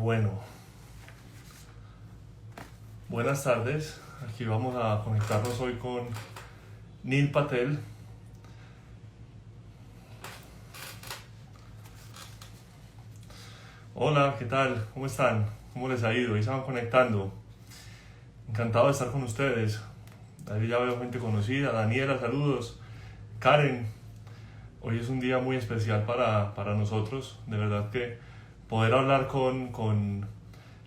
Bueno, buenas tardes. Aquí vamos a conectarnos hoy con Neil Patel. Hola, ¿qué tal? ¿Cómo están? ¿Cómo les ha ido? Ahí se van conectando. Encantado de estar con ustedes. Ahí ya veo gente conocida. Daniela, saludos. Karen, hoy es un día muy especial para nosotros. De verdad que poder hablar con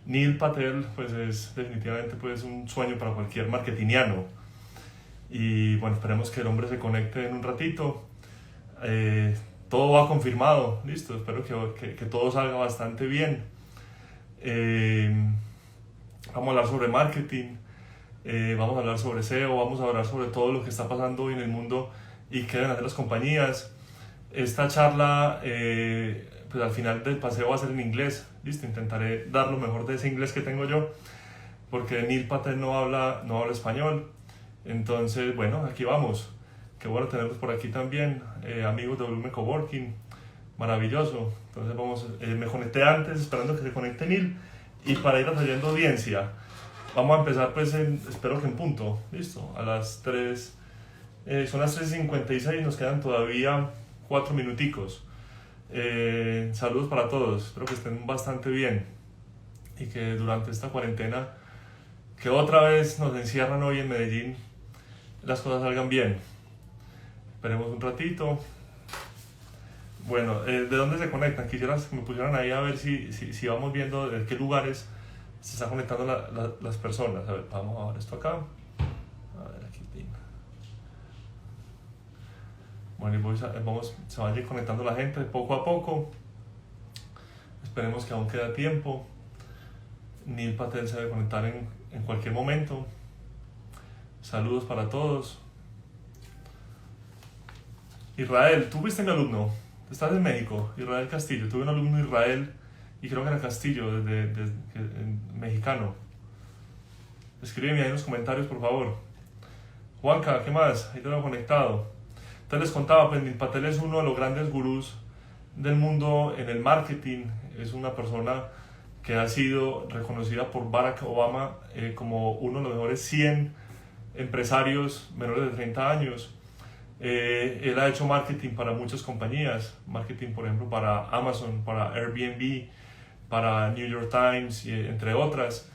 Neil Patel pues es definitivamente pues un sueño para cualquier marketingiano. Y bueno, esperemos que el hombre se conecte en un ratito. Eh, Todo va confirmado, listo, espero que todo salga bastante bien. Eh, Vamos a hablar sobre marketing, vamos a hablar sobre SEO, vamos a hablar sobre todo lo que está pasando hoy en el mundo y qué deben hacer las compañías. Esta charla, pues al final del paseo va a ser en inglés, listo, intentaré dar lo mejor de ese inglés que tengo yo, porque Neil Patel no habla español. Entonces, bueno, aquí vamos. Qué bueno tenerlos por aquí también, amigos de Volumen Coworking, maravilloso. Entonces me conecté antes esperando que se conecte Neil y para ir atrayendo audiencia. Vamos a empezar pues espero que en punto, listo, a las 3, son las 3:56, nos quedan todavía 4 minuticos. Saludos para todos, espero que estén bastante bien y que durante esta cuarentena que otra vez nos encierran hoy en Medellín, las cosas salgan bien. Esperemos un ratito. Bueno, ¿de dónde se conectan? Quisiera que me pusieran ahí a ver si vamos viendo de qué lugares se están conectando las personas. A ver, vamos a ver esto acá. A ver, aquí. Bueno, y se va a ir conectando la gente poco a poco. Esperemos que aún queda tiempo. Neil Patel se debe conectar en cualquier momento. Saludos para todos. Israel, tú fuiste mi alumno. Estás en México. Israel Castillo. Tuve un alumno Israel y creo que era Castillo, mexicano. Escríbeme ahí en los comentarios, por favor. Juanca, ¿qué más? Ahí te lo he conectado. Entonces les contaba, pues Neil Patel es uno de los grandes gurús del mundo en el marketing. Es una persona que ha sido reconocida por Barack Obama como uno de los mejores 100 empresarios menores de 30 años. Él ha hecho marketing para muchas compañías, marketing por ejemplo para Amazon, para Airbnb, para New York Times, entre otras.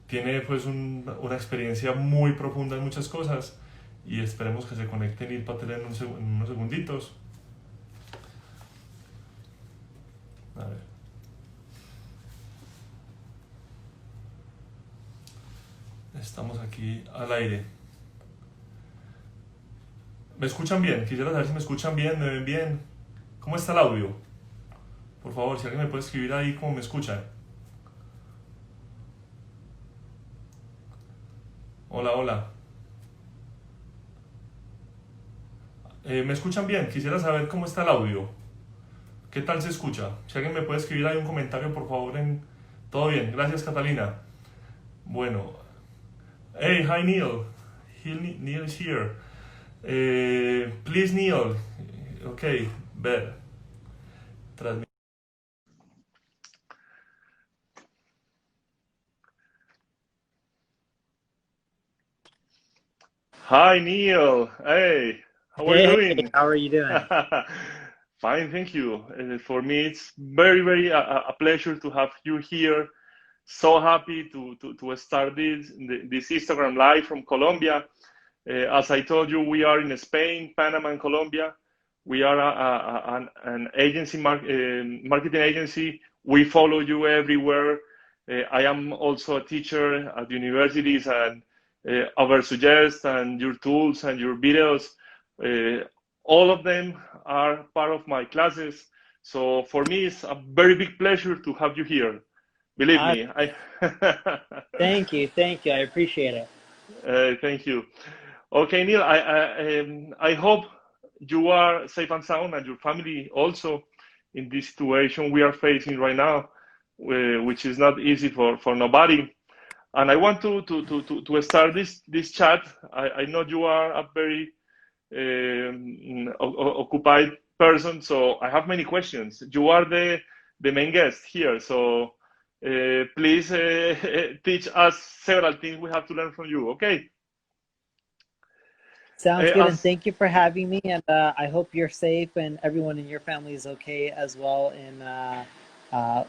Tiene pues una experiencia muy profunda en muchas cosas y esperemos que se conecte Neil Patel en unos segunditos. A ver. Estamos aquí al aire. ¿Me escuchan bien? Quisiera saber si me escuchan bien, me ven bien. ¿Cómo está el audio? Por favor, si alguien me puede escribir ahí cómo me escuchan. Hola, hola. ¿Me escuchan bien? Quisiera saber cómo está el audio. ¿Qué tal se escucha? Si alguien me puede escribir ahí un comentario, por favor. Todo bien. Gracias, Catalina. Bueno. Hey, hi, Neil. Neil is here. Please, Neil. Okay, ver. Hi, Neil. Hey, how are you Hey, doing? how are you doing? Fine, thank you. For me, it's very a pleasure to have you here. So happy to start this Instagram live from Colombia. As I told you, we are in Spain, Panama, and Colombia. We are an agency, marketing agency. We follow you everywhere. I am also a teacher at universities, and our suggest and your tools and your videos, all of them are part of my classes. So for me, it's a very big pleasure to have you here. Believe Uh, me, thank you. I appreciate it. thank you. Okay, Neil, I hope you are safe and sound and your family also in this situation we are facing right now, which is not easy for nobody. And I want to start this chat. I know you are a very occupied person, so I have many questions. You are the main guest here, so please teach us several things we have to learn from you. Okay. Sounds good, and thank you for having me. And I hope you're safe and everyone in your family is okay as well in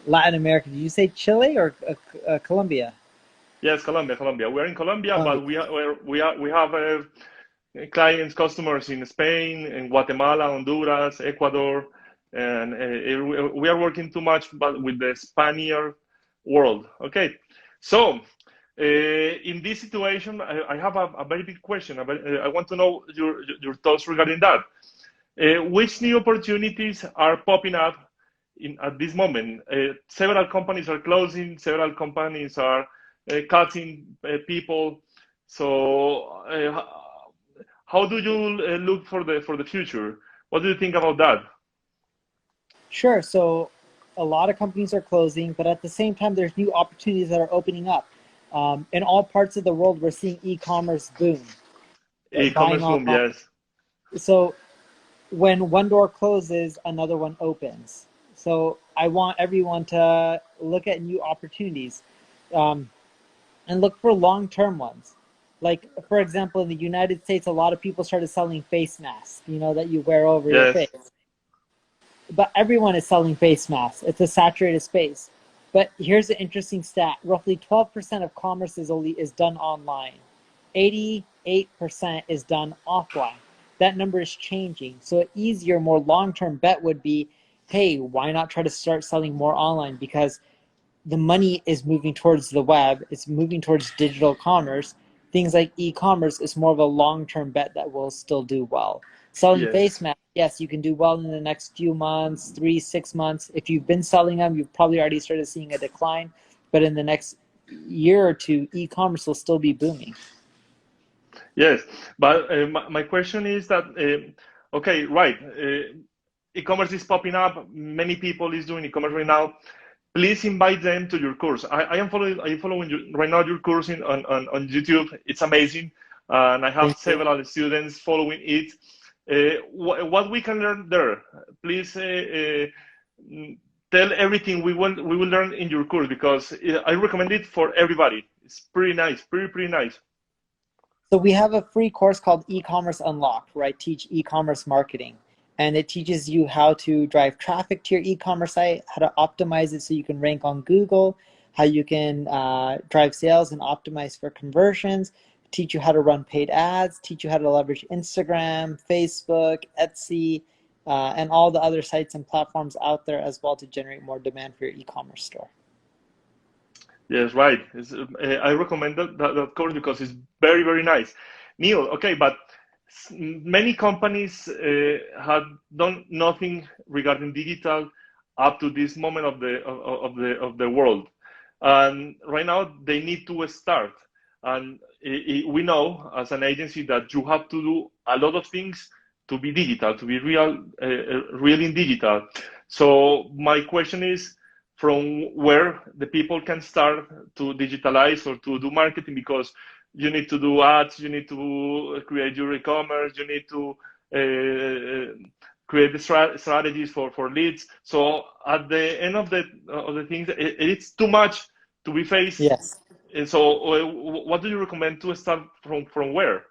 Latin America. Did you say Chile or Colombia? Yes, Colombia. We're in Colombia, Colombia. but we have clients, customers in Spain, in Guatemala, Honduras, Ecuador, and we are working too much, but with the Spaniard world. Okay, so in this situation, I have a very big question. I want to know your thoughts regarding that. Which new opportunities are popping up at this moment? Several companies are closing. Several companies are cutting people. So, how do you look for the future? What do you think about that? Sure. So a lot of companies are closing, but at the same time, there's new opportunities that are opening up. In all parts of the world, we're seeing e-commerce boom, buying E-commerce boom, online. yes. So when one door closes, another one opens. So I want everyone to look at new opportunities um, and look for long-term ones. Like, for example, in the United States, a lot of people started selling face masks, that you wear over your Yes. face. But everyone is selling face masks. It's a saturated space. But here's the interesting stat. Roughly 12% of commerce is done online. 88% is done offline. That number is changing. So an easier, more long-term bet would be, hey, why not try to start selling more online? Because the money is moving towards the web. It's moving towards digital commerce. Things like e-commerce is more of a long-term bet that will still do well. Selling Yes. face masks, yes, you can do well in the next few months, 3-6 months. If you've been selling them, you've probably already started seeing a decline. But in the next year or two, e-commerce will still be booming. Yes, but my question is that okay, right? E-commerce is popping up. Many people is doing e-commerce right now. Please invite them to your course. I am following you right now your course on YouTube. It's amazing, and I have Thank you. several students following it. What we can learn there? Please tell everything we will learn in your course, because I recommend it for everybody. It's pretty nice, pretty nice. So we have a free course called E-commerce Unlocked, where I teach e-commerce marketing. And it teaches you how to drive traffic to your e-commerce site, how to optimize it so you can rank on Google, how you can drive sales and optimize for conversions, teach you how to run paid ads, teach you how to leverage Instagram, Facebook, Etsy, and all the other sites and platforms out there as well to generate more demand for your e-commerce store. Yes, right. I recommend that course because it's very nice. Neil, okay, but many companies have done nothing regarding digital up to this moment of the world, and right now they need to start. And we know as an agency that you have to do a lot of things to be digital, to be really digital. So my question is, from where the people can start to digitalize or to do marketing, because you need to do ads, you need to create your e-commerce, you need to create the strategies for leads. So at the end of the things, it's too much to be faced. Yes. And so what do you recommend to start from where?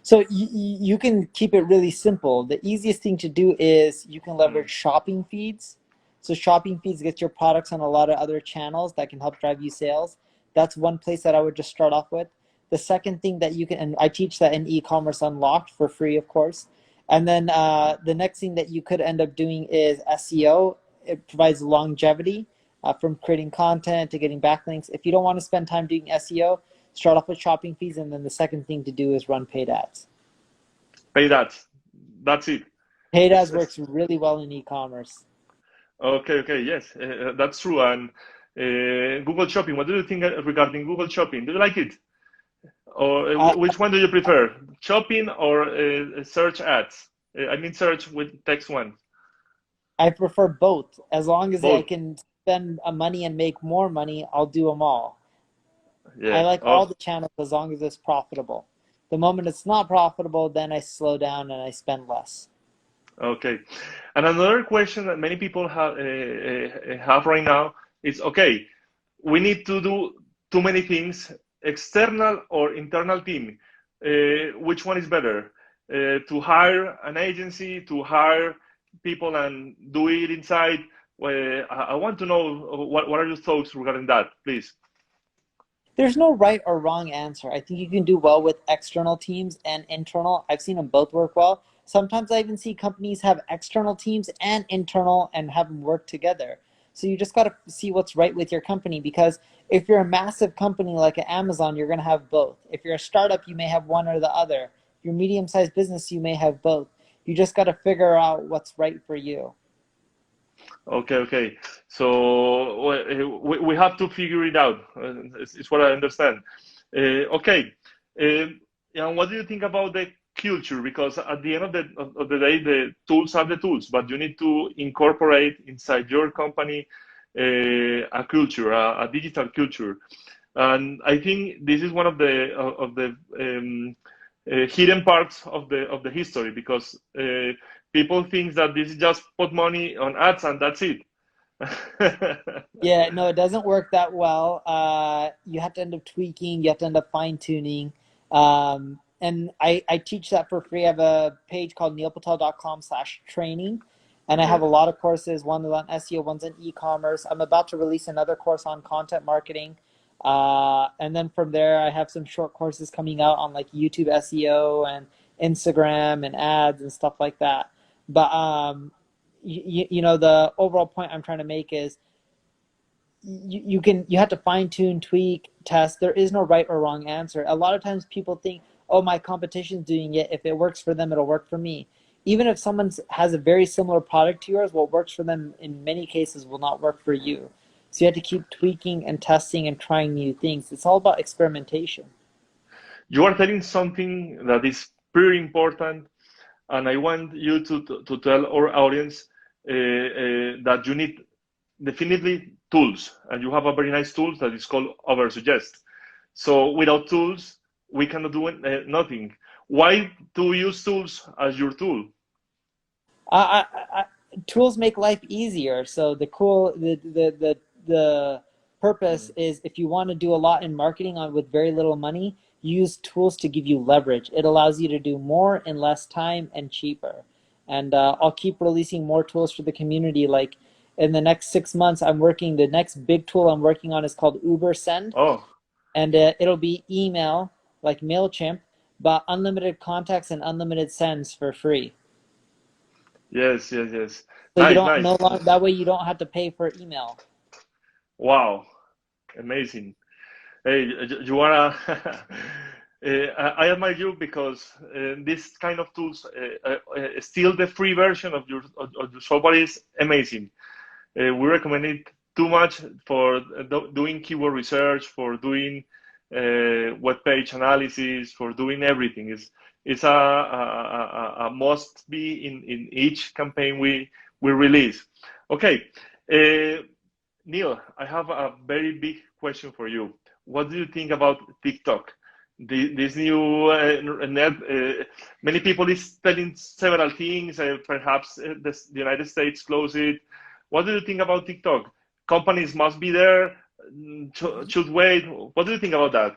So you can keep it really simple. The easiest thing to do is you can leverage shopping feeds. So shopping feeds get your products on a lot of other channels that can help drive you sales. That's one place that I would just start off with. The second thing that you can, and I teach that in E-commerce Unlocked for free, of course. And then the next thing that you could end up doing is SEO. It provides longevity from creating content to getting backlinks. If you don't want to spend time doing SEO, start off with shopping feeds, and then the second thing to do is run paid ads. Paid ads. That's it. Paid ads works really well in e-commerce. Okay, yes, that's true. And Google Shopping, what do you think regarding Google Shopping? Do you like it? Or which one do you prefer? Shopping or search ads? I mean search with text one. I prefer both. As long as I Both. can spend money and make more money, I'll do them all. I Yeah. like all Oh, the channels as long as it's profitable. The moment it's not profitable, then I slow down and I spend less. okay. And another question that many people have right now, It's okay. We need to do too many things, external or internal team. Which one is better? To hire an agency, to hire people and do it inside? I want to know what are your thoughts regarding that, please. There's no right or wrong answer. I think you can do well with external teams and internal. I've seen them both work well. Sometimes I even see companies have external teams and internal and have them work together. So you just got to see what's right with your company, because if you're a massive company like Amazon, you're going to have both. If you're a startup, you may have one or the other. If you're a medium-sized business, you may have both. You just got to figure out what's right for you. Okay. So we have to figure it out. It's what I understand. Okay. And what do you think about the culture? Because at the end of the day, the tools are the tools, but you need to incorporate inside your company a culture, a digital culture. And I think this is one of the hidden parts of the history, because people think that this is just put money on ads and that's it. Yeah, no, it doesn't work that well. You have to end up tweaking, you have to end up fine tuning. And I teach that for free. I have a page called neilpatel.com/training. And I have Yes. a lot of courses. One is on SEO, one's on e-commerce. I'm about to release another course on content marketing. And then from there, I have some short courses coming out on like YouTube SEO and Instagram and ads and stuff like that. But the overall point I'm trying to make is you have to fine tune, tweak, test. There is no right or wrong answer. A lot of times people think, oh, my competition's doing it. If it works for them, it'll work for me. Even if someone has a very similar product to yours, what works for them in many cases will not work for you. So you have to keep tweaking and testing and trying new things. It's all about experimentation. You are telling something that is pretty important, and I want you to tell our audience that you need definitely tools, and you have a very nice tool that is called Oversuggest. So without tools, we cannot do nothing. Why to use tools as your tool? Tools make life easier. So the purpose is, if you want to do a lot in marketing with very little money, use tools to give you leverage. It allows you to do more in less time and cheaper. And I'll keep releasing more tools for the community. Like in the next 6 months, the next big tool I'm working on is called Uber Send. Oh, And it'll be email like MailChimp, but unlimited contacts and unlimited sends for free. yes. So you Nice, don't nice. no longer, that way you don't have to pay for email. Wow, amazing. Hey, you are a I admire you, because this kind of tools, still the free version of your software is amazing. We recommend it too much for doing keyword research, for doing web page analysis, for doing everything. It's a must be in each campaign we release. Okay, Neil, I have a very big question for you. What do you think about TikTok? This new net, many people is telling several things. Perhaps the United States close it. What do you think about TikTok? Companies must be there. Should wait. What do you think about that?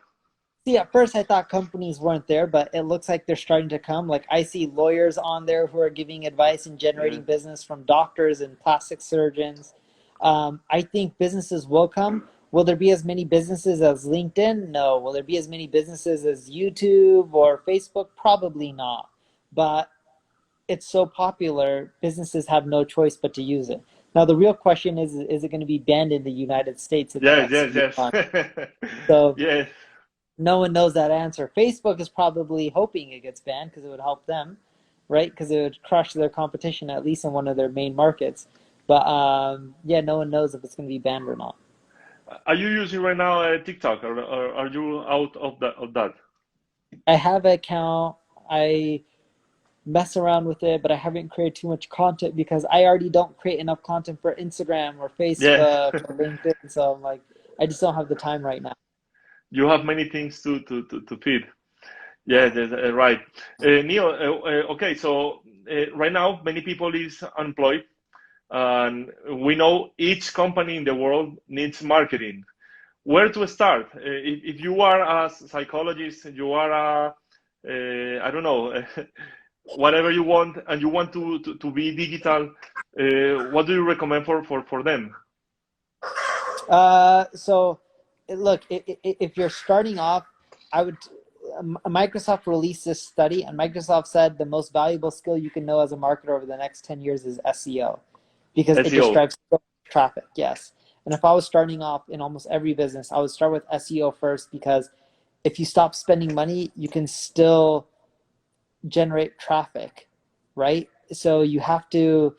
See, at first I thought companies weren't there, but it looks like they're starting to come. Like I see lawyers on there who are giving advice and Yeah. generating business from doctors and plastic surgeons. I think businesses will come. Will there be as many businesses as LinkedIn? No. Will there be as many businesses as YouTube or Facebook? Probably not. But it's so popular, businesses have no choice but to use it. Now, the real question is it going to be banned in the United States in the Yes, next yes, few yes. months? So Yes. no one knows that answer. Facebook is probably hoping it gets banned because it would help them, right? Because it would crush their competition, at least in one of their main markets. But yeah, no one knows if it's going to be banned or not. Are you using right now TikTok, or are you out of that? I have an account. I mess around with it, but I haven't created too much content because I already don't create enough content for Instagram or Yeah. Facebook or LinkedIn. So I'm like, I just don't have the time right now. You have many things to feed. Yeah, right. Neil, okay, so right now many people is unemployed, and we know each company in the world needs marketing. Where to start? If you are a psychologist, you are a, I don't know, whatever you want, and you want to be digital, what do you recommend for them? So, look, if you're starting off, I would. Microsoft released this study, and Microsoft said the most valuable skill you can know as a marketer over the next 10 years is SEO, because it just SEO. drives traffic. Yes. And if I was starting off in almost every business, I would start with SEO first, because if you stop spending money, you can still generate traffic, right? So you have to,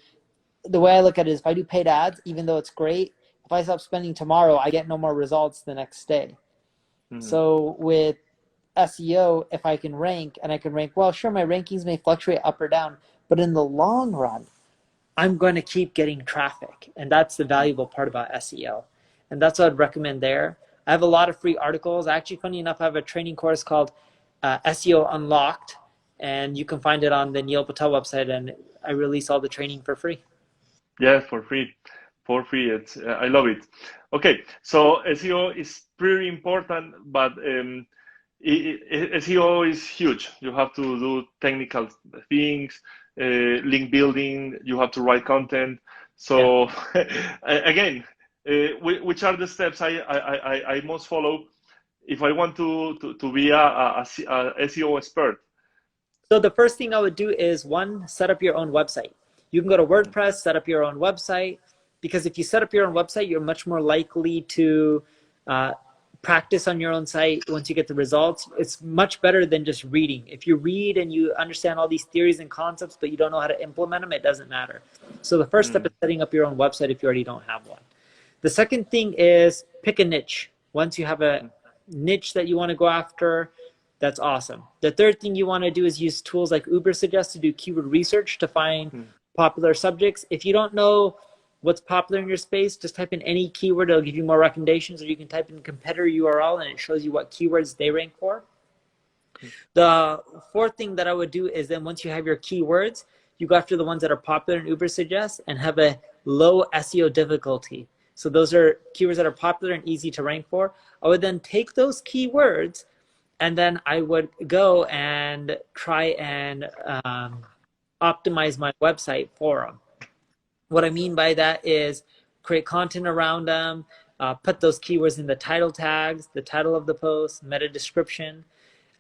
the way I look at it is, if I do paid ads, even though it's great, if I stop spending tomorrow, I get no more results the next day. So with SEO, if I can rank, and I can rank well, sure, my rankings may fluctuate up or down, but in the long run, I'm going to keep getting traffic. And that's the valuable part about SEO. And that's what I'd recommend there. I have a lot of free articles. Actually, funny enough, I have a training course called SEO Unlocked, and you can find it on the Neil Patel website, and I release all the training for free. Yeah, for free. For free. It's I love it. Okay, so SEO is pretty important, but SEO is huge. You have to do technical things, link building. You have to write content. So again, which are the steps I must follow if I want to be a SEO expert? So the first thing I would do is, one, set up your own website. You can go to WordPress, set up your own website, because if you set up your own website, you're much more likely to practice on your own site once you get the results. It's much better than just reading. If you read and you understand all these theories and concepts, but you don't know how to implement them, it doesn't matter. So the first step is setting up your own website if you already don't have one. The second thing is pick a niche. Once you have a niche that you want to go after, that's awesome. The third thing you want to do is use tools like Ubersuggest to do keyword research to find popular subjects. If you don't know what's popular in your space, just type in any keyword. It'll give you more recommendations, or you can type in competitor URL and it shows you what keywords they rank for. The fourth thing that I would do is, then once you have your keywords, you go after the ones that are popular in Ubersuggest and have a low SEO difficulty. So those are keywords that are popular and easy to rank for. I would then take those keywords, and then I would go and try and optimize my website for them. What I mean by that is create content around them, put those keywords in the title tags, the title of the post, meta description.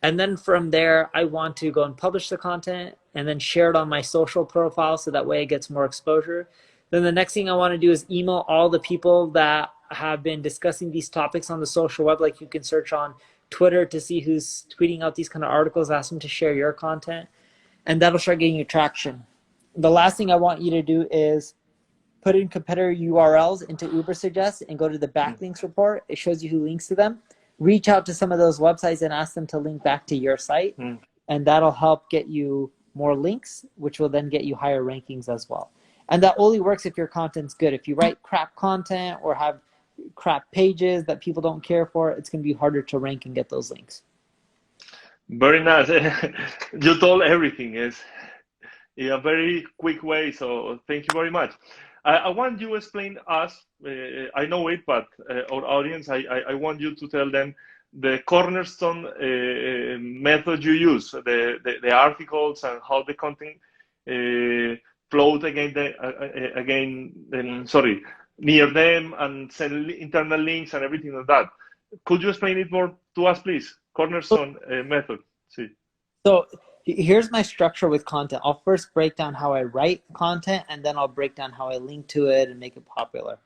And then from there, I want to go and publish the content and then share it on my social profile, so that way it gets more exposure. Then the next thing I want to do is email all the people that have been discussing these topics on the social web. Like, you can search on Twitter to see who's tweeting out these kind of articles, ask them to share your content, and that'll start getting you traction. The last thing I want you to do is put in competitor URLs into Ubersuggest and go to the backlinks report. It shows you who links to them. Reach out to some of those websites and ask them to link back to your site, and that'll help get you more links, which will then get you higher rankings as well. And that only works if your content's good. If you write crap content or have crap pages that people don't care for, it's going to be harder to rank and get those links. Very nice. You told everything in a very quick way, so thank you very much. I want you to explain us, I know it, but our audience, I want you to tell them the Cornerstone method you use, the articles, and how the content flowed near them, and send internal links and everything like that. Could you explain it more to us, please? Cornerstone method. Sí. So here's my structure with content. I'll first break down how I write content, and then I'll break down how I link to it and make it popular.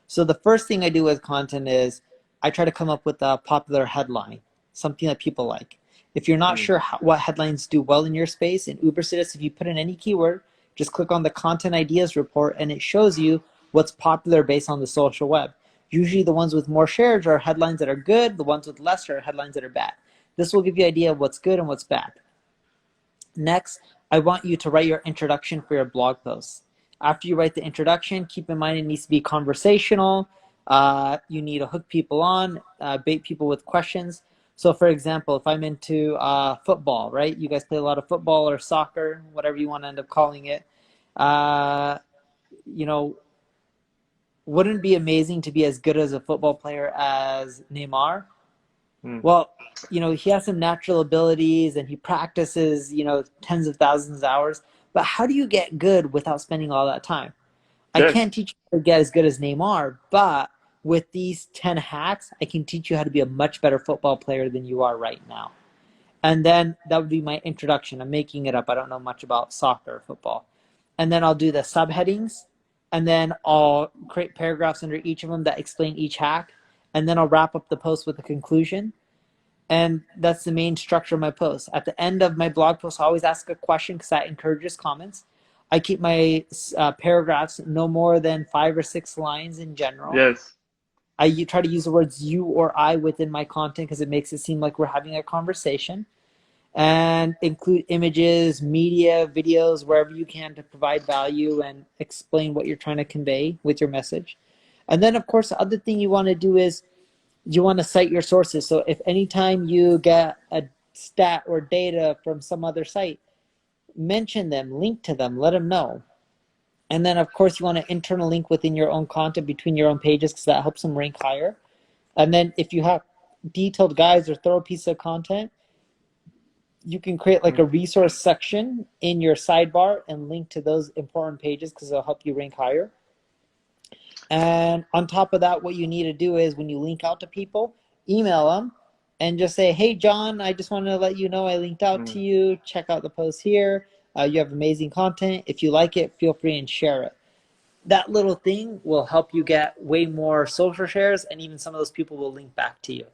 So the first thing I do with content is I try to come up with a popular headline, something that people like. If you're not sure what headlines do well in your space, in Ubersuggest, if you put in any keyword, just click on the content ideas report, and it shows you what's popular based on the social web. Usually the ones with more shares are headlines that are good. The ones with less are headlines that are bad. This will give you an idea of what's good and what's bad. Next, I want you to write your introduction for your blog post. After you write the introduction, keep in mind it needs to be conversational. You need to hook people on, bait people with questions. So for example, if I'm into football, right? You guys play a lot of football or soccer, whatever you want to end up calling it. you know, wouldn't it be amazing to be as good as a football player as Neymar? Well, you know, he has some natural abilities and he practices, you know, tens of thousands of hours. But how do you get good without spending all that time? I Yes. can't teach you to get as good as Neymar, but with these 10 hacks, I can teach you how to be a much better football player than you are right now. And then that would be my introduction. I'm making it up. I don't know much about soccer or football. And then I'll do the subheadings, and then I'll create paragraphs under each of them that explain each hack. And then I'll wrap up the post with a conclusion. And that's the main structure of my post. At the end of my blog post, I always ask a question because that encourages comments. I keep my paragraphs no more than 5 or 6 lines in general. Yes. I try to use the words you or I within my content because it makes it seem like we're having a conversation, and include images, media, videos, wherever you can to provide value and explain what you're trying to convey with your message. And then, of course, the other thing you want to do is you want to cite your sources. So if anytime you get a stat or data from some other site, mention them, link to them, let them know. And then, of course, you want an internal link within your own content between your own pages because that helps them rank higher. And then if you have detailed guides or thorough pieces of content, you can create like a resource section in your sidebar and link to those important pages because it'll help you rank higher. And on top of that, what you need to do is when you link out to people, email them and just say, hey, John, I just wanted to let you know I linked out to you. Check out the post here. You have amazing content. If you like it, feel free and share it. That little thing will help you get way more social shares, and even some of those people will link back to you.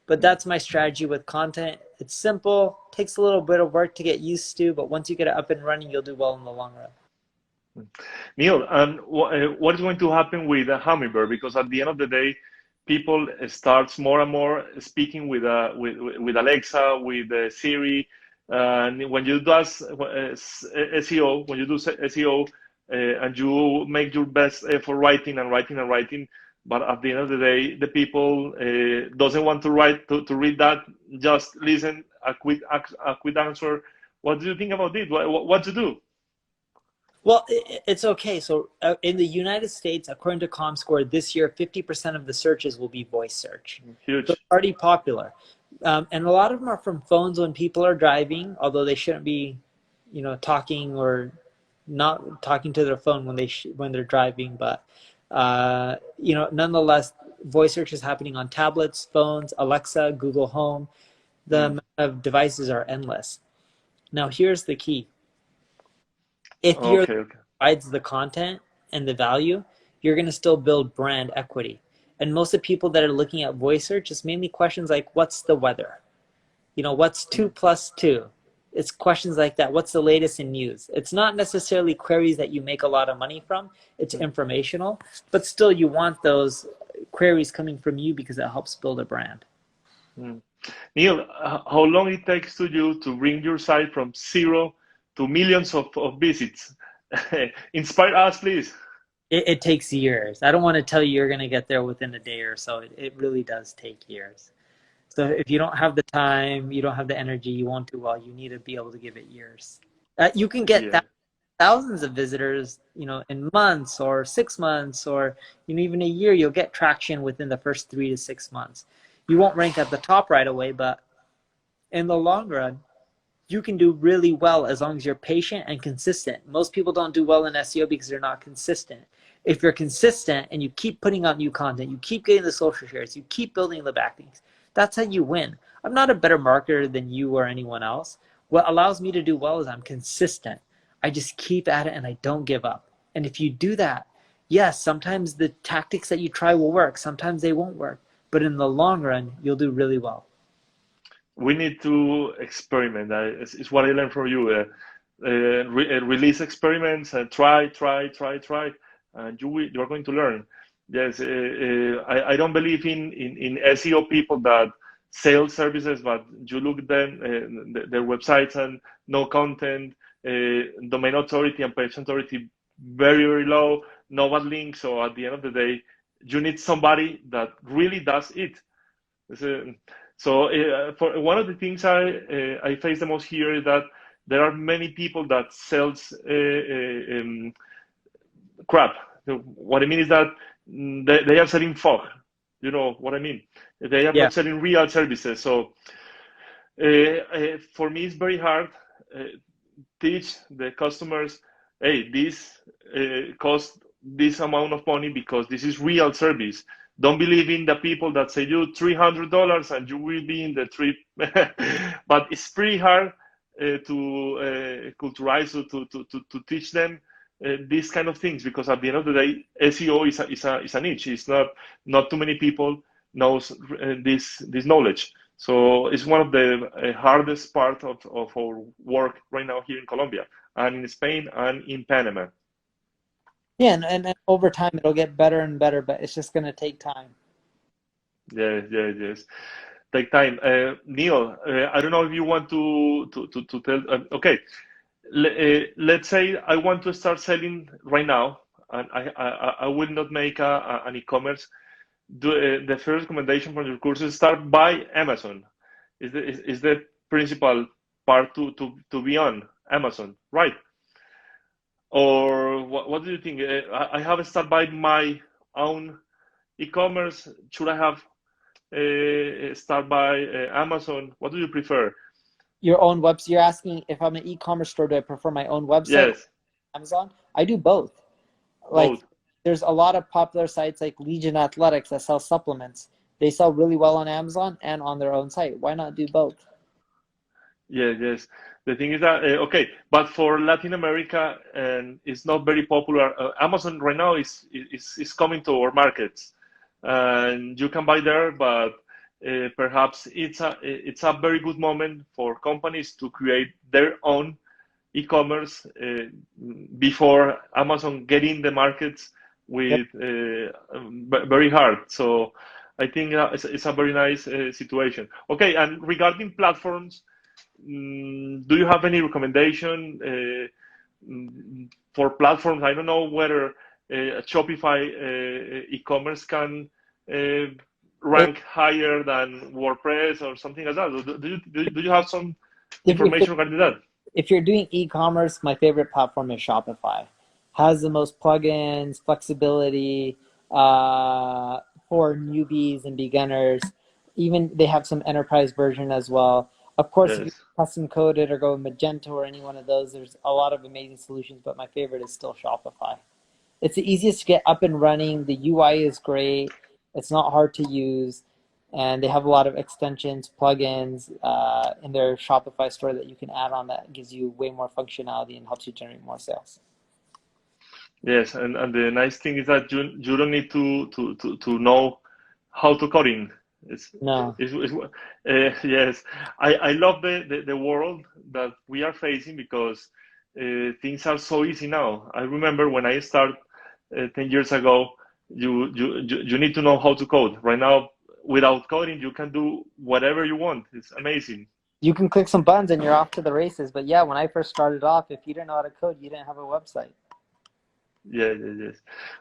But that's my strategy with content. It's simple, takes a little bit of work to get used to, but once you get it up and running, you'll do well in the long run. Neil, and what is going to happen with a hummingbird? Because at the end of the day, people starts more and more speaking with Alexa, with Siri. And when you do SEO, when you do SEO, and you make your best for writing and writing and writing, but at the end of the day, the people doesn't want to write to read that. Just listen a quick answer. What do you think about it? What to do? Well, it's okay. So in the United States, according to ComScore, this year, 50% of the searches will be voice search. Huge. So it's already popular. And a lot of them are from phones when people are driving, although they shouldn't be, you know, talking or not talking to their phone when they're driving. But, you know, nonetheless, voice search is happening on tablets, phones, Alexa, Google Home. The amount of devices are endless. Now, here's the key. If you're provides the content and the value, you're going to still build brand equity. And most of the people that are looking at voice search is mainly questions like, what's the weather? You know, what's 2 + 2? It's questions like that. What's the latest in news? It's not necessarily queries that you make a lot of money from. It's informational, but still you want those queries coming from you because it helps build a brand. Neil, how long it takes to you to bring your site from 0 to millions of visits? Inspire us, please. It takes years. I don't want to tell you you're going to get there within a day or so. It really does take years. So if you don't have the time, you don't have the energy, you won't do well. You need to be able to give it years. You can get thousands of visitors, you know, in months or 6 months or even a year. You'll get traction within the first 3 to 6 months. You won't rank at the top right away, but in the long run, you can do really well as long as you're patient and consistent. Most people don't do well in SEO because they're not consistent. If you're consistent and you keep putting out new content, you keep getting the social shares, you keep building the backlinks, that's how you win. I'm not a better marketer than you or anyone else. What allows me to do well is I'm consistent. I just keep at it and I don't give up. And if you do that, yes, sometimes the tactics that you try will work. Sometimes they won't work. But in the long run, you'll do really well. We need to experiment. It's what I learned from you. Release experiments and try, and you're going to learn. Yes, I don't believe in SEO people that sell services, but you look at them, their websites and no content, domain authority and page authority very, very low, no bad links. So at the end of the day, you need somebody that really does it. So for one of the things I face the most here is that there are many people that sells crap. What I mean is that they are selling fog. You know what I mean? They are not selling real services. So for me, it's very hard. Teach the customers, hey, this costs this amount of money because this is real service. Don't believe in the people that say you $300 and you will be in the trip. But it's pretty hard to culturize, to teach them these kind of things, because at the end of the day, SEO is a niche. It's not too many people knows this knowledge. So it's one of the hardest part of our work right now here in Colombia and in Spain and in Panama. Yeah, and over time it'll get better and better, but it's just going to take time. Yes. Take time. Neil, I don't know if you want to tell. Okay, let's say I want to start selling right now, and I will not make an e-commerce. The first recommendation from your courses, start by Amazon. Is the principal part to be on Amazon, right? Or what do you think? I have start by my own e-commerce. Should I have start by Amazon? What do you prefer? Your own website. You're asking if I'm an e-commerce store, do I prefer my own website? Yes. Amazon? I do both. Like, both. There's a lot of popular sites like Legion Athletics that sell supplements. They sell really well on Amazon and on their own site. Why not do both? Yes. The thing is that okay, but for Latin America, and it's not very popular. Amazon right now is coming to our markets, and you can buy there. But perhaps it's a very good moment for companies to create their own e-commerce before Amazon get in the markets with very hard. So I think it's a very nice situation. Okay, and regarding platforms. Do you have any recommendation for platforms? I don't know whether Shopify e-commerce can rank higher than WordPress or something like that. Do you have some information regarding that? If you're doing e-commerce, my favorite platform is Shopify. Has the most plugins, flexibility for newbies and beginners. Even they have some enterprise version as well. Of course, if you custom code it or go with Magento or any one of those, there's a lot of amazing solutions, but my favorite is still Shopify. It's the easiest to get up and running. The UI is great. It's not hard to use. And they have a lot of extensions, plugins in their Shopify store that you can add on that gives you way more functionality and helps you generate more sales. Yes, and the nice thing is that you don't need to know how to coding. Yes, I love the world that we are facing because things are so easy now. I remember when I started 10 years ago, you need to know how to code. Right now, without coding, you can do whatever you want. It's amazing. You can click some buttons and you're off to the races. But yeah, when I first started off, if you didn't know how to code, you didn't have a website. Yes.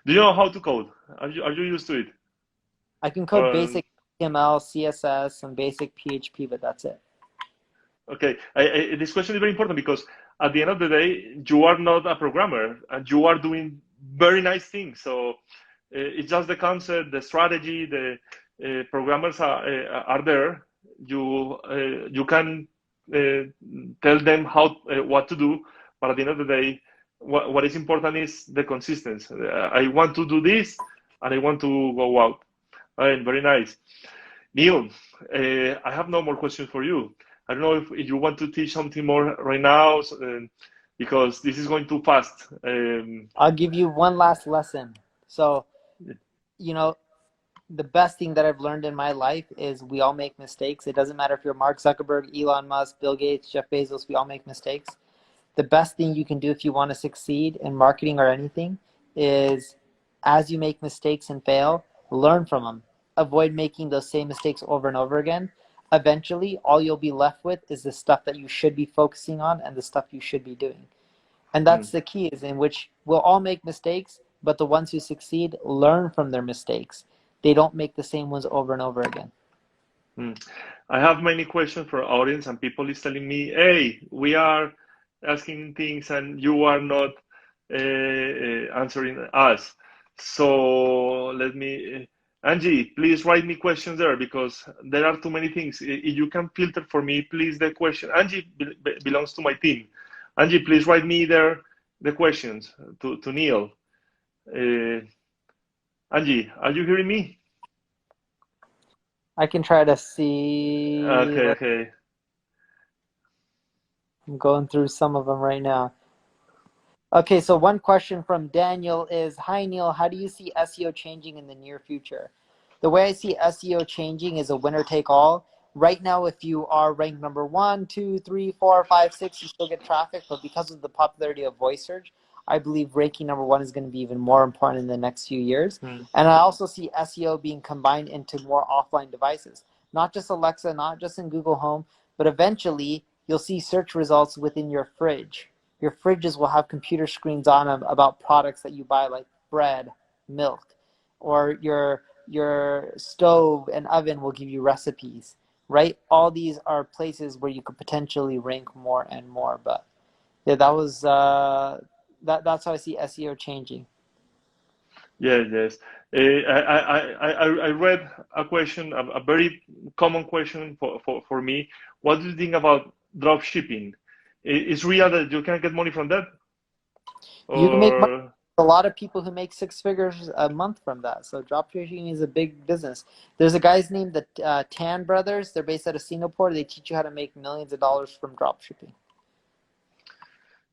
Do you know how to code? Are you used to it? I can code basic HTML, CSS, some basic PHP, but that's it. Okay, this question is very important because at the end of the day, you are not a programmer and you are doing very nice things. So it's just the concept, the strategy, the programmers are there. You can tell them what to do, but at the end of the day, what is important is the consistency. I want to do this and I want to go out. Very nice. Neil, I have no more questions for you. I don't know if you want to teach something more right now, because this is going too fast. I'll give you one last lesson. So, the best thing that I've learned in my life is we all make mistakes. It doesn't matter if you're Mark Zuckerberg, Elon Musk, Bill Gates, Jeff Bezos, we all make mistakes. The best thing you can do if you want to succeed in marketing or anything is, as you make mistakes and fail, learn from them. Avoid making those same mistakes over and over again. Eventually, all you'll be left with is the stuff that you should be focusing on and the stuff you should be doing. And that's the key, is in which we'll all make mistakes, but the ones who succeed learn from their mistakes. They don't make the same ones over and over again. I have many questions for our audience, and people is telling me, hey, we are asking things and you are not answering us. So let me, Angie, please write me questions there because there are too many things. If you can filter for me, please, the question. Angie belongs to my team. Angie, please write me there the questions to Neil. Angie, are you hearing me? I can try to see. Okay. I'm going through some of them right now. Okay, so one question from Daniel is, hi Neil, how do you see SEO changing in the near future? The way I see SEO changing is a winner take all. Right now, if you are ranked number 1, 2, 3, 4, 5, 6, you still get traffic, but because of the popularity of voice search, I believe ranking number 1 is going to be even more important in the next few years. And I also see SEO being combined into more offline devices, not just Alexa, not just in Google Home, but eventually you'll see search results within your fridge. Your fridges will have computer screens on them about products that you buy, like bread, milk, or your stove and oven will give you recipes, right? All these are places where you could potentially rank more and more. But yeah, that was that's how I see SEO changing. Yes. I read a question, a very common question for me. What do you think about drop shipping? Is real that you can get money from that? You can make money. A lot of people who make 6 figures a month from that. So dropshipping is a big business. There's a guy's named the Tan Brothers. They're based out of Singapore. They teach you how to make millions of dollars from dropshipping.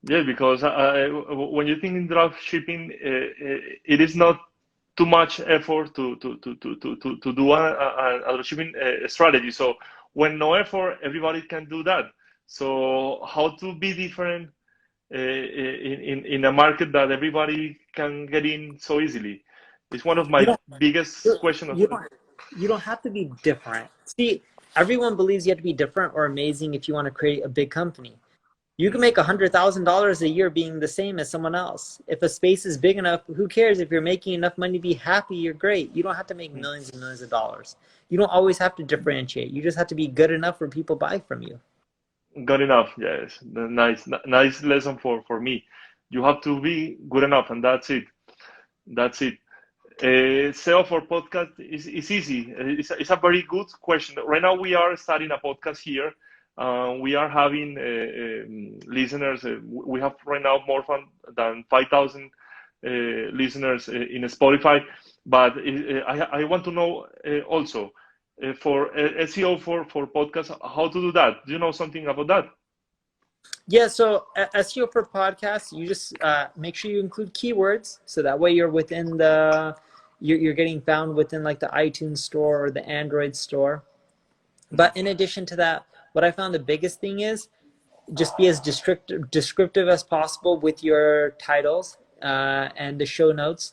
Yeah, because when you think in drop shipping, it is not too much effort to do a drop shipping strategy. So when no effort, everybody can do that. So how to be different in a market that everybody can get in so easily? It's one of my biggest questions. You don't have to be different. See, everyone believes you have to be different or amazing if you want to create a big company. You can make $100,000 a year being the same as someone else. If a space is big enough, who cares? If you're making enough money to be happy, you're great. You don't have to make millions and millions of dollars. You don't always have to differentiate. You just have to be good enough where people buy from you. Good enough, yes. Nice lesson for me. You have to be good enough, and that's it. That's it. SEO for podcast is easy. It's a very good question. Right now, we are starting a podcast here. We are having listeners. We have right now more than 5,000 listeners in Spotify. But I want to know also for SEO for podcasts, how to do that. Do you know something about that? Yeah, so SEO for podcasts, you just make sure you include keywords, so that way you're within you're getting found within like the iTunes store or the Android store. But in addition to that, what I found the biggest thing is just be as descriptive as possible with your titles and the show notes,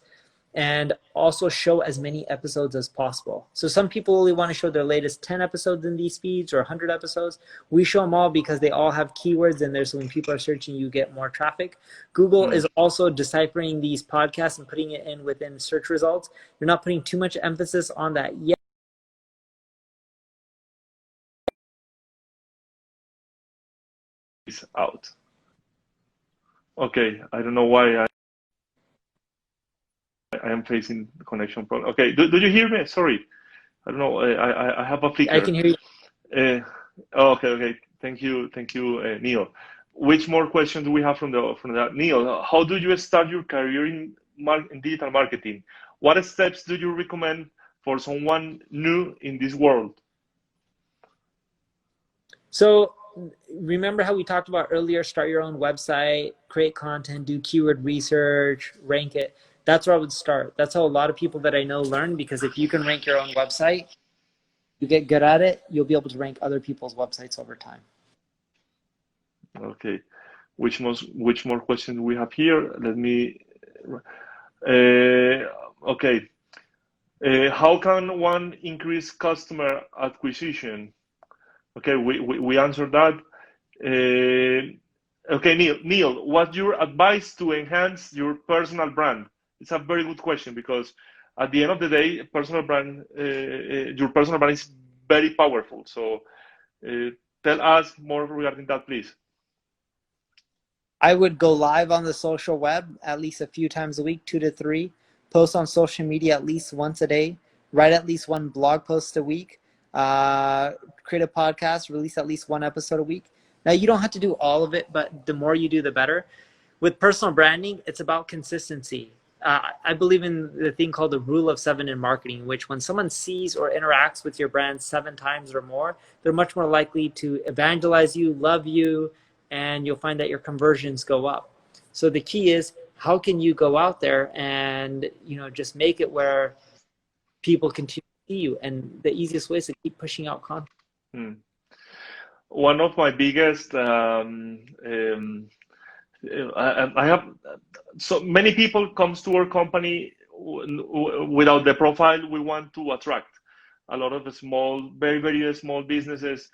and also show as many episodes as possible. So some people only want to show their latest 10 episodes in these feeds or 100 episodes. We show them all because they all have keywords in there, so when people are searching, you get more traffic. Google is also deciphering these podcasts and putting it in within search results. You're not putting too much emphasis on that yet. Out. Okay, I don't know why I am facing the connection problem. Okay, do you hear me? Sorry, I don't know. I have a flicker. I can hear you. Okay. Thank you, Neil. Which more questions do we have from that? Neil, how do you start your career in digital marketing? What steps do you recommend for someone new in this world? So remember how we talked about earlier, start your own website, create content, do keyword research, rank it. That's where I would start. That's how a lot of people that I know learn, because if you can rank your own website, you get good at it, you'll be able to rank other people's websites over time. Okay. Which more questions we have here? Let me. Okay. How can one increase customer acquisition? Okay, we answered that. Okay, Neil, what's your advice to enhance your personal brand? It's a very good question, because at the end of the day, your personal brand is very powerful. So tell us more regarding that, please. I would go live on the social web at least a few times a week, 2 to 3, post on social media at least once a day, write at least 1 blog post a week, create a podcast, release at least 1 episode a week. Now, you don't have to do all of it, but the more you do, the better. With personal branding, it's about consistency. I believe in the thing called the rule of 7 in marketing, which when someone sees or interacts with your brand 7 times or more, they're much more likely to evangelize you, love you, and you'll find that your conversions go up. So the key is, how can you go out there and, you know, just make it where people continue to see you? And the easiest way is to keep pushing out content. One of my biggest, I have so many people comes to our company without the profile we want to attract. A lot of the small, very, very small businesses.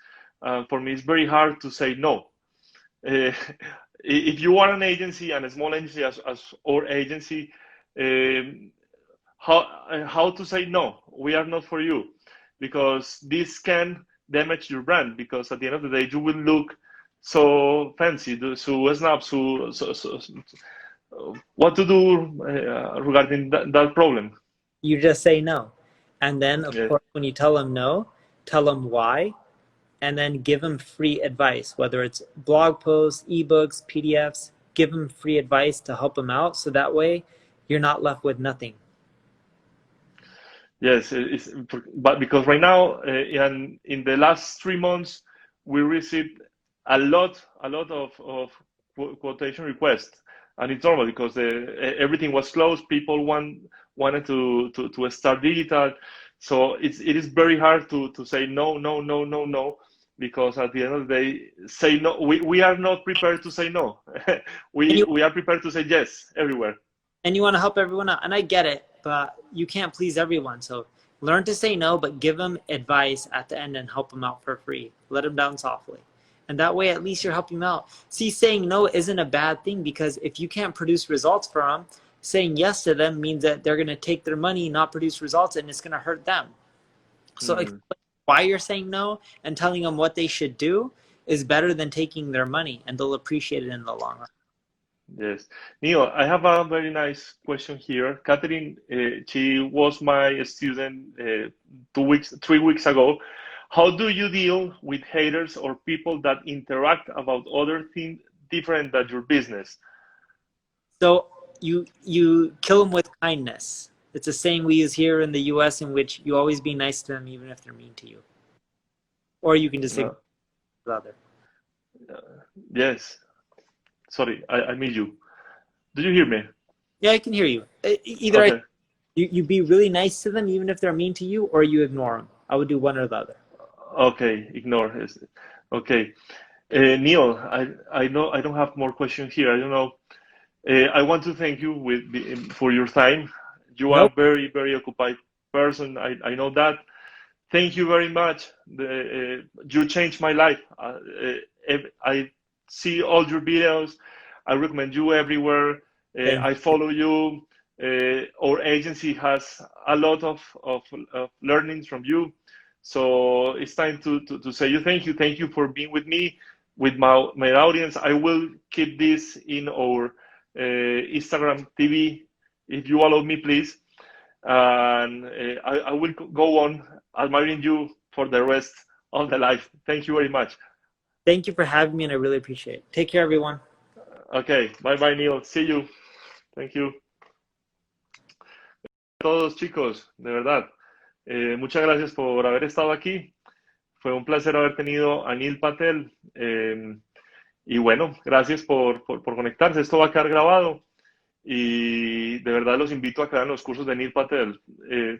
For me, it's very hard to say no. If you are an agency and a small agency as our agency, how to say no? We are not for you, because this can damage your brand, because at the end of the day you will look so fancy, so snap, so what to do regarding that problem? You just say no, and then of Yeah. course when you tell them no, tell them why, and then give them free advice, whether it's blog posts, ebooks, PDFs. Give them free advice to help them out, so that way you're not left with nothing. Yes, but because right now, in the last 3 months, we received a lot of quotation requests, and it's normal because everything was closed. People wanted to start digital, so it is very hard to say no, because at the end of the day, say no. We are not prepared to say no. we are prepared to say yes everywhere. And you want to help everyone out, and I get it, but you can't please everyone. So learn to say no, but give them advice at the end and help them out for free. Let them down softly. And that way, at least you're helping them out. See, saying no isn't a bad thing, because if you can't produce results for them, saying yes to them means that they're going to take their money, not produce results, and it's going to hurt them. So explain why you're saying no and telling them what they should do is better than taking their money, and they'll appreciate it in the long run. Yes. Neil, I have a very nice question here. Catherine, she was my student 3 weeks ago. How do you deal with haters or people that interact about other things different than your business? So you kill them with kindness. It's a saying we use here in the US, in which you always be nice to them even if they're mean to you. Or you can just say other. Yes. Sorry, I missed you. Did you hear me? Yeah, I can hear you. Either Okay. you be really nice to them even if they're mean to you, or you ignore them. I would do one or the other. Okay, ignore. Okay. Neil, I know I don't have more questions here. I don't know. I want to thank you for your time. You are a very, very occupied person. I know that. Thank you very much. You changed my life. I see all your videos. I recommend you everywhere. I follow you. Our agency has a lot of learnings from you. So it's time to say you thank you. Thank you for being with me, with my audience. I will keep this in our Instagram TV, if you allow me, please. And I will go on admiring you for the rest of the life. Thank you very much. Thank you for having me, and I really appreciate it. Take care, everyone. Okay, bye, Neil. See you. Thank you. A todos, chicos, de verdad. Muchas gracias por haber estado aquí. Fue un placer haber tenido a Neil Patel. Y bueno, gracias por conectarse. Esto va a quedar grabado. Y de verdad los invito a que vean los cursos de Neil Patel.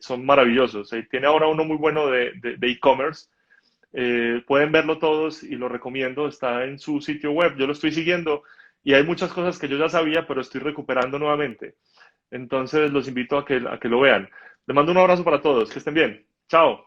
Son maravillosos. Tiene ahora uno muy bueno de e-commerce. Pueden verlo todos y lo recomiendo. Está en su sitio web. Yo lo estoy siguiendo y hay muchas cosas que yo ya sabía, pero estoy recuperando nuevamente. Entonces los invito a que lo vean. Les mando un abrazo para todos. Que estén bien. Chao.